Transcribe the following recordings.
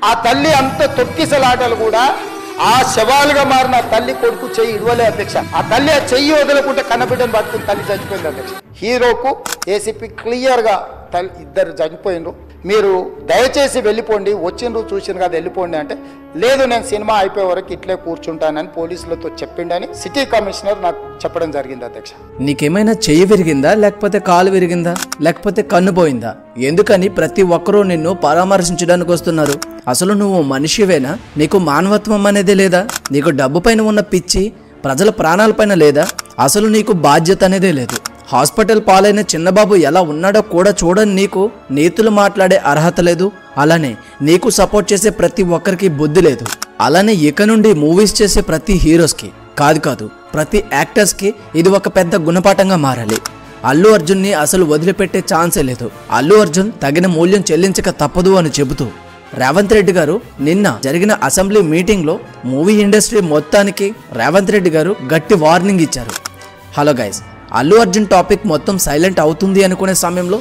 ఆ తల్లి అంత తొక్కిసలాటలు కూడా ఆ శవాలుగా మారిన తల్లి కొడుకు చెయ్యి ఇవ్వలే అధ్యక్ష. ఆ తల్లి ఆ చెయ్యి వదలకుంటే కన్నబిడ్డను పట్టుకుని తల్లి చచ్చిపోయింది అధ్యక్ష. హీరోకు ఏసీపీ క్లియర్గా ఇద్దరు చనిపోయిండ్రు, మీరు దయచేసి వెళ్ళిపోండి, వచ్చిండ్రు చూసిండ్రు కదా వెళ్ళిపోండి అంటే, లేదు నేను సినిమా అయిపోయే వరకు ఇట్లే కూర్చుంటానని పోలీసులతో చెప్పిండని సిటీ కమిషనర్ నాకు చెప్పడం జరిగింది అధ్యక్ష. నీకేమైనా చెయ్యి విరిగిందా, లేకపోతే కాలు విరిగిందా, లేకపోతే కన్ను పోయిందా? ఎందుకని ప్రతి ఒక్కరూ నిన్ను పరామర్శించడానికి వస్తున్నారు? అసలు నువ్వు మనిషివేనా? నీకు మానవత్వం అనేది లేదా? నీకు డబ్బు పైన ఉన్న పిచ్చి ప్రజల ప్రాణాలపైన లేదా? అసలు నీకు బాధ్యత అనేదే లేదు. హాస్పిటల్ పాలైన చిన్నబాబు ఎలా ఉన్నాడో కూడా చూడని నీకు నీతులు మాట్లాడే అర్హత లేదు. అలానే నీకు సపోర్ట్ చేసే ప్రతి ఒక్కరికి బుద్ధి లేదు. అలానే ఇక నుండి మూవీస్ చేసే ప్రతి హీరోస్కి కాదు ప్రతి యాక్టర్స్కి ఇది ఒక పెద్ద గుణపాఠంగా మారాలి. అల్లు అర్జున్ని అసలు వదిలిపెట్టే ఛాన్సే లేదు. అల్లు అర్జున్ తగిన మూల్యం చెల్లించక తప్పదు అని చెబుతూ రేవంత్ రెడ్డి గారు నిన్న జరిగిన అసెంబ్లీ మీటింగ్లో మూవీ ఇండస్ట్రీ మొత్తానికి రేవంత్ రెడ్డి గారు గట్టి వార్నింగ్ ఇచ్చారు. Hello guys, Allu Arjun topic మొత్తం సైలెంట్ అవుతుంది అనుకునే సమయంలో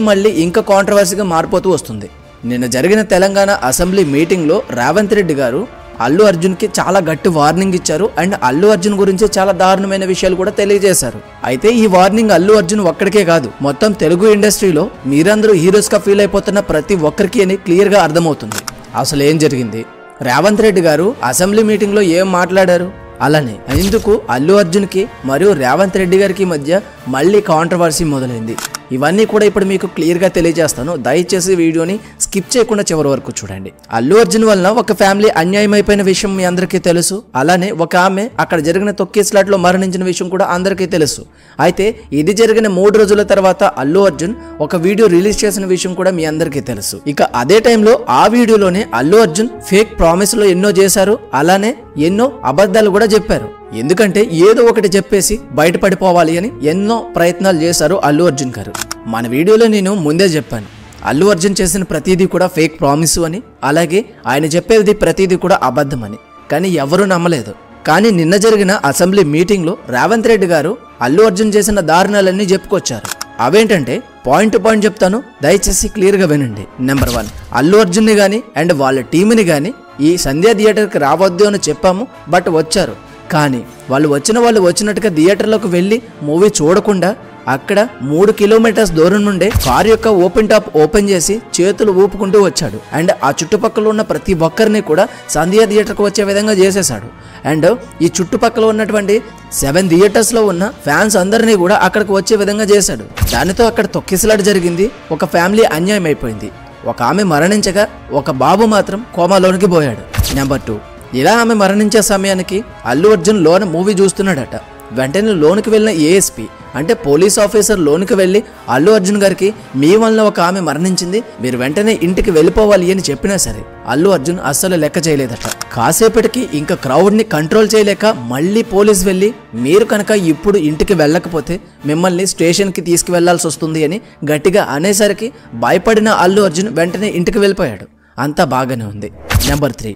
మళ్ళీ ఇంకా కాంట్రవర్సీగా మారిపోతూ వస్తుంది. నిన్న జరిగిన తెలంగాణ అసెంబ్లీ మీటింగ్లో రేవంత్ రెడ్డి గారు అల్లు అర్జున్కి చాలా గట్టి వార్నింగ్ ఇచ్చారు. అండ్ అల్లు అర్జున్ గురించి చాలా దారుణమైన విషయాలు కూడా తెలియజేశారు. అయితే ఈ వార్నింగ్ అల్లు అర్జున్ ఒక్కడికే కాదు, మొత్తం తెలుగు ఇండస్ట్రీలో మీరందరూ హీరోస్గా ఫీల్ అయిపోతున్న ప్రతి ఒక్కరికి అని క్లియర్గా అర్థమవుతుంది. అసలు ఏం జరిగింది, రేవంత్ రెడ్డి గారు అసెంబ్లీ మీటింగ్లో ఏం మాట్లాడారు, అలానే ఎందుకు అల్లు అర్జున్కి మరియు రేవంత్ రెడ్డి గారికి మధ్య మళ్ళీ కాంట్రవర్సీ మొదలైంది, ఇవన్నీ కూడా ఇప్పుడు మీకు క్లియర్గా తెలియజేస్తాను. దయచేసి వీడియోని స్కిప్ చేయకుండా చివరి వరకు చూడండి. అల్లు అర్జున్ వలన ఒక ఫ్యామిలీ అన్యాయం అయిపోయిన విషయం మీ అందరికీ తెలుసు. అలానే ఒక ఆమె అక్కడ జరిగిన తొక్కిసలాట్లో మరణించిన విషయం కూడా అందరికీ తెలుసు. అయితే ఇది జరిగిన 3 రోజుల తర్వాత అల్లు అర్జున్ ఒక వీడియో రిలీజ్ చేసిన విషయం కూడా మీ అందరికీ తెలుసు. ఇక అదే టైంలో ఆ వీడియోలోనే అల్లు అర్జున్ ఫేక్ ప్రామిస్లో ఎన్నో చేశారు, అలానే ఎన్నో అబద్ధాలు కూడా చెప్పారు. ఎందుకంటే ఏదో ఒకటి చెప్పేసి బయటపడిపోవాలి అని ఎన్నో ప్రయత్నాలు చేశారు అల్లు అర్జున్ గారు. మన వీడియోలో నేను ముందే చెప్పాను, అల్లు అర్జున్ చేసిన ప్రతిదీ కూడా ఫేక్ ప్రామిస్ అని, అలాగే ఆయన చెప్పేది ప్రతిదీ కూడా అబద్ధం అని. కానీ ఎవరూ నమ్మలేదు. కానీ నిన్న జరిగిన అసెంబ్లీ మీటింగ్లో రేవంత్ రెడ్డి గారు అల్లు అర్జున్ చేసిన దారుణాలన్నీ చెప్పుకొచ్చారు. అవేంటంటే పాయింట్ టు పాయింట్ చెప్తాను, దయచేసి క్లియర్గా వినండి. నెంబర్ 1, అల్లు అర్జున్ని కానీ అండ్ వాళ్ళ టీంని కానీ ఈ సంధ్యా థియేటర్కి రావద్దు అని చెప్పాము, బట్ వచ్చారు. కానీ వాళ్ళు వచ్చినట్టుగా థియేటర్లోకి వెళ్ళి మూవీ చూడకుండా అక్కడ 3 కిలోమీటర్స్ దూరం నుండే కార్ యొక్క ఓపెన్ టాప్ ఓపెన్ చేసి చేతులు ఊపుకుంటూ వచ్చాడు. అండ్ ఆ చుట్టుపక్కల ఉన్న ప్రతి ఒక్కరిని కూడా సంధ్యా థియేటర్కి వచ్చే విధంగా చేసేసాడు. అండ్ ఈ చుట్టుపక్కల ఉన్నటువంటి 7 థియేటర్స్లో ఉన్న ఫ్యాన్స్ అందరినీ కూడా అక్కడికి వచ్చే విధంగా చేశాడు. దానితో అక్కడ తొక్కిసలాట జరిగింది. ఒక ఫ్యామిలీ అన్యాయం అయిపోయింది. ఒక ఆమె మరణించగా ఒక బాబు మాత్రం కోమాలోనికి పోయాడు. నెంబర్ 2, ఇలా ఆమె మరణించే సమయానికి అల్లు అర్జున్ లోన మూవీ చూస్తున్నాడట. వెంటనే లోనికి వెళ్ళిన ఏఎస్పీ అంటే పోలీస్ ఆఫీసర్ లోనికి వెళ్ళి అల్లు అర్జున్ గారికి మీ వల్ల ఒక ఆమె మరణించింది, మీరు వెంటనే ఇంటికి వెళ్ళిపోవాలి అని చెప్పినా సరే అల్లు అర్జున్ అస్సలు లెక్క చేయలేదట. కాసేపటికి ఇంకా క్రౌడ్ని కంట్రోల్ చేయలేక మళ్ళీ పోలీస్ వెళ్ళి మీరు కనుక ఇప్పుడు ఇంటికి వెళ్ళకపోతే మిమ్మల్ని స్టేషన్కి తీసుకువెళ్లాల్సి వస్తుంది అని గట్టిగా అనేసరికి భయపడిన అల్లు అర్జున్ వెంటనే ఇంటికి వెళ్ళిపోయాడు. అంతా బాగానే ఉంది. నెంబర్ 3,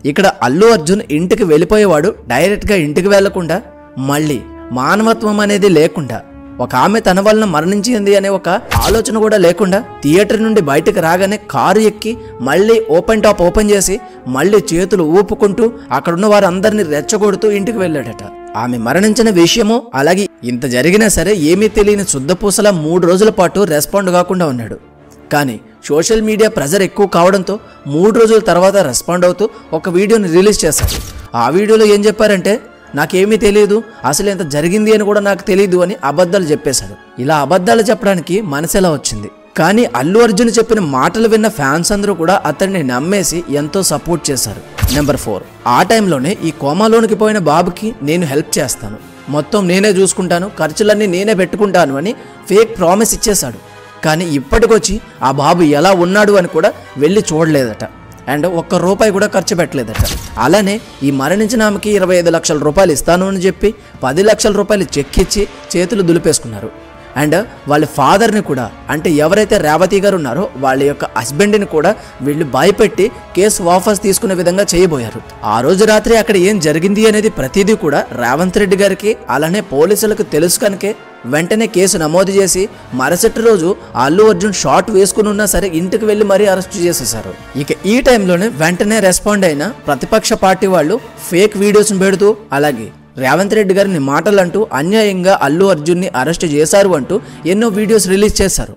ఇక్కడ అల్లు అర్జున్ ఇంటికి వెళ్ళిపోయేవాడు డైరెక్ట్గా ఇంటికి వెళ్లకుండా మళ్ళీ మానవత్వం అనేది లేకుండా, ఒక ఆమె తన వలన మరణించింది అనే ఒక ఆలోచన కూడా లేకుండా థియేటర్ నుండి బయటకు రాగానే కారు ఎక్కి మళ్ళీ ఓపెన్ టాప్ ఓపెన్ చేసి మళ్ళీ చేతులు ఊపుకుంటూ అక్కడున్న వారందరినీ రెచ్చగొడుతూ ఇంటికి వెళ్ళాడట. ఆమె మరణించిన విషయము అలాగే ఇంత జరిగినా సరే ఏమీ తెలియని శుద్ధపూసలా 3 రోజుల పాటు రెస్పాండ్ కాకుండా ఉన్నాడు. కానీ సోషల్ మీడియా ప్రెజర్ ఎక్కువ కావడంతో 3 రోజుల తర్వాత రెస్పాండ్ అవుతూ ఒక వీడియోని రిలీజ్ చేశారు. ఆ వీడియోలో ఏం చెప్పారంటే, నాకేమీ తెలియదు, అసలు ఎంత జరిగింది అని కూడా నాకు తెలియదు అని అబద్ధాలు చెప్పేశాడు. ఇలా అబద్ధాలు చెప్పడానికి మనసు ఎలా వచ్చింది? కానీ అల్లు అర్జున్ చెప్పిన మాటలు విన్న ఫ్యాన్స్ అందరూ కూడా అతన్ని నమ్మేసి ఎంతో సపోర్ట్ చేశారు. నెంబర్ 4, ఆ టైంలోనే ఈ కోమాలోనికి పోయిన బాబుకి నేను హెల్ప్ చేస్తాను, మొత్తం నేనే చూసుకుంటాను, ఖర్చులన్నీ నేనే పెట్టుకుంటాను అని ఫేక్ ప్రామిస్ ఇచ్చేశాడు. కానీ ఇప్పటికొచ్చి ఆ బాబు ఎలా ఉన్నాడు అని కూడా వెళ్ళి చూడలేదట. అండ్ ₹1 కూడా ఖర్చు పెట్టలేదట. అలానే ఈ మరణించిన ఆమెకి 25 లక్షల రూపాయలు ఇస్తాను అని చెప్పి 10 లక్షల రూపాయలు చెక్ ఇచ్చి చేతులు దులిపేసుకున్నారు. అండ్ వాళ్ళ ఫాదర్ని కూడా, అంటే ఎవరైతే రేవతి గారు ఉన్నారో వాళ్ళ యొక్క హస్బెండ్ని కూడా వీళ్ళు భయపెట్టి కేసు వాపస్ తీసుకునే విధంగా చేయబోయారు. ఆ రోజు రాత్రి అక్కడ ఏం జరిగింది అనేది ప్రతిదీ కూడా రేవంత్ రెడ్డి గారికి అలానే పోలీసులకు తెలుసు కనుకే వెంటనే కేసు నమోదు చేసి మరుసటి రోజు అల్లు అర్జున్ షాట్ వేసుకుని ఉన్నా సరే ఇంటికి వెళ్ళి మరీ అరెస్ట్ చేసేశారు. ఇక ఈ టైంలోనే వెంటనే రెస్పాండ్ అయిన ప్రతిపక్ష పార్టీ వాళ్ళు ఫేక్ వీడియోస్ని పెడుతూ అలాగే రేవంత్ రెడ్డి గారిని మాటలంటూ అన్యాయంగా అల్లు అర్జున్ని అరెస్ట్ చేశారు అంటూ ఎన్నో వీడియోస్ రిలీజ్ చేశారు.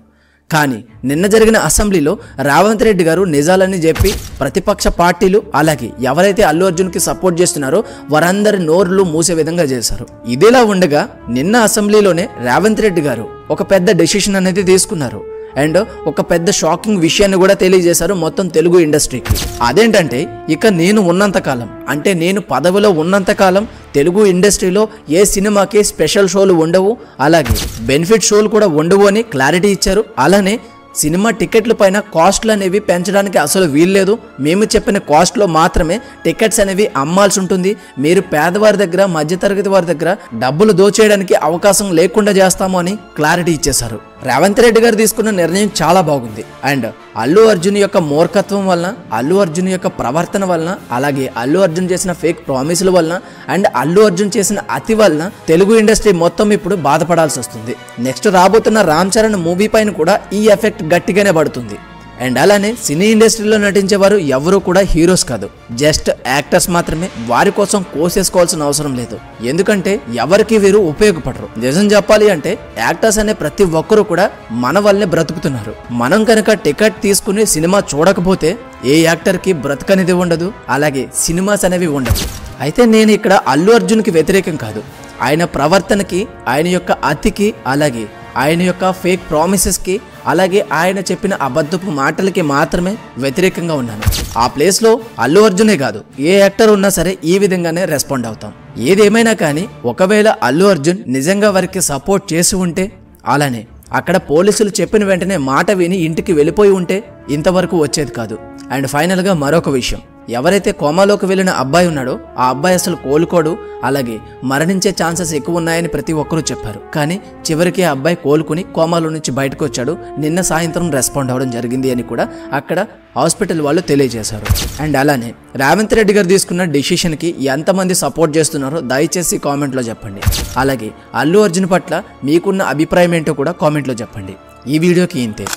కానీ నిన్న జరిగిన అసెంబ్లీలో రేవంత్ రెడ్డి గారు నిజాలని చెప్పి ప్రతిపక్ష పార్టీలు అలాగే ఎవరైతే అల్లు అర్జున్కి సపోర్ట్ చేస్తున్నారో వారందరి నోర్లు మూసే విధంగా చేశారు. ఇదిలా ఉండగా నిన్న అసెంబ్లీలోనే రేవంత్ రెడ్డి గారు ఒక పెద్ద డెసిషన్ అనేది తీసుకున్నారు అండ్ ఒక పెద్ద షాకింగ్ విషయాన్ని కూడా తెలియజేశారు మొత్తం తెలుగు ఇండస్ట్రీకి. అదేంటంటే ఇక నేను ఉన్నంతకాలం అంటే నేను పదవిలో ఉన్నంతకాలం తెలుగు ఇండస్ట్రీలో ఏ సినిమాకి స్పెషల్ షోలు ఉండవు అలాగే బెనిఫిట్ షోలు కూడా ఉండవు అని క్లారిటీ ఇచ్చారు. అలానే సినిమా టికెట్ల పైన కాస్ట్లు అనేవి పెంచడానికి అసలు వీల్లేదు, మేము చెప్పిన కాస్ట్లో మాత్రమే టికెట్స్ అనేవి అమ్మాల్సి ఉంటుంది, మీరు పేదవారి దగ్గర మధ్యతరగతి వారి దగ్గర డబ్బులు దోచేయడానికి అవకాశం లేకుండా చేస్తాము అని క్లారిటీ ఇచ్చేశారు. రేవంత్ రెడ్డి గారు తీసుకున్న నిర్ణయం చాలా బాగుంది అండ్ అల్లు అర్జున్ యొక్క మూర్ఖత్వం వలన అల్లు అర్జున్ యొక్క ప్రవర్తన వలన అలాగే అల్లు అర్జున్ చేసిన ఫేక్ ప్రామిసుల వలన అండ్ అల్లు అర్జున్ చేసిన అతి వలన తెలుగు ఇండస్ట్రీ మొత్తం ఇప్పుడు బాధపడాల్సి వస్తుంది. నెక్స్ట్ రాబోతున్న రామ్ చరణ్ మూవీ పైన కూడా ఈ ఎఫెక్ట్ గట్టిగానే పడుతుంది. అండ్ అలానే సినీ ఇండస్ట్రీలో నటించేవారు ఎవరు కూడా హీరోస్ కాదు, జస్ట్ యాక్టర్స్ మాత్రమే. వారి కోసం కోసేసుకోవాల్సిన అవసరం లేదు, ఎందుకంటే ఎవరికి వీరు ఉపయోగపడరు. నిజం చెప్పాలి అంటే యాక్టర్స్ అనే ప్రతి ఒక్కరు కూడా మన వల్లే బ్రతుకుతున్నారు. మనం కనుక టికెట్ తీసుకుని సినిమా చూడకపోతే ఏ యాక్టర్కి బ్రతకనిది ఉండదు అలాగే సినిమాస్ అనేవి ఉండవు. అయితే నేను ఇక్కడ అల్లు అర్జున్కి వ్యతిరేకం కాదు, ఆయన ప్రవర్తనకి ఆయన యొక్క అతికి అలాగే ఆయన యొక్క ఫేక్ ప్రామిసెస్కి అలాగే ఆయన చెప్పిన అబద్ధపు మాటలకి మాత్రమే వ్యతిరేకంగా ఉన్నాను. ఆ ప్లేస్లో అల్లు అర్జునే కాదు ఏ యాక్టర్ ఉన్నా సరే ఈ విధంగానే రెస్పాండ్ అవుతాం. ఏదేమైనా కానీ ఒకవేళ అల్లు అర్జున్ నిజంగా వారికి సపోర్ట్ చేసి ఉంటే అలానే అక్కడ పోలీసులు చెప్పిన వెంటనే మాట విని ఇంటికి వెళ్ళిపోయి ఉంటే ఇంతవరకు వచ్చేది కాదు. అండ్ ఫైనల్గా మరొక విషయం, ఎవరైతే కోమాలోకి వెళ్ళిన అబ్బాయి ఉన్నాడో ఆ అబ్బాయి అసలు కోలుకోడు అలాగే మరణించే ఛాన్సెస్ ఎక్కువ ఉన్నాయని ప్రతి ఒక్కరూ చెప్పారు. కానీ చివరికి ఆ అబ్బాయి కోలుకుని కోమాలో నుంచి బయటకు వచ్చాడు. నిన్న సాయంత్రం రెస్పాండ్ అవ్వడం జరిగింది అని కూడా అక్కడ హాస్పిటల్ వాళ్ళు తెలియజేశారు. అండ్ అలానే రేవంత్ రెడ్డి గారు తీసుకున్న డెసిషన్కి ఎంతమంది సపోర్ట్ చేస్తున్నారో దయచేసి కామెంట్లో చెప్పండి. అలాగే అల్లు అర్జున్ పట్ల మీకున్న అభిప్రాయం ఏంటో కూడా కామెంట్లో చెప్పండి. ఈ వీడియోకి ఇంతే.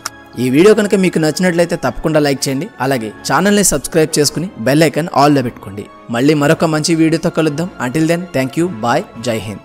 ఈ వీడియో కనుక మీకు నచ్చినట్లయితే తప్పకుండా లైక్ చేయండి. అలాగే ఛానల్ని సబ్స్క్రైబ్ చేసుకుని బెల్ ఐకాన్ ఆల్లో పెట్టుకోండి. మళ్ళీ మరొక మంచి వీడియోతో కలుద్దాం. Until then thank you, bye, జై హింద్.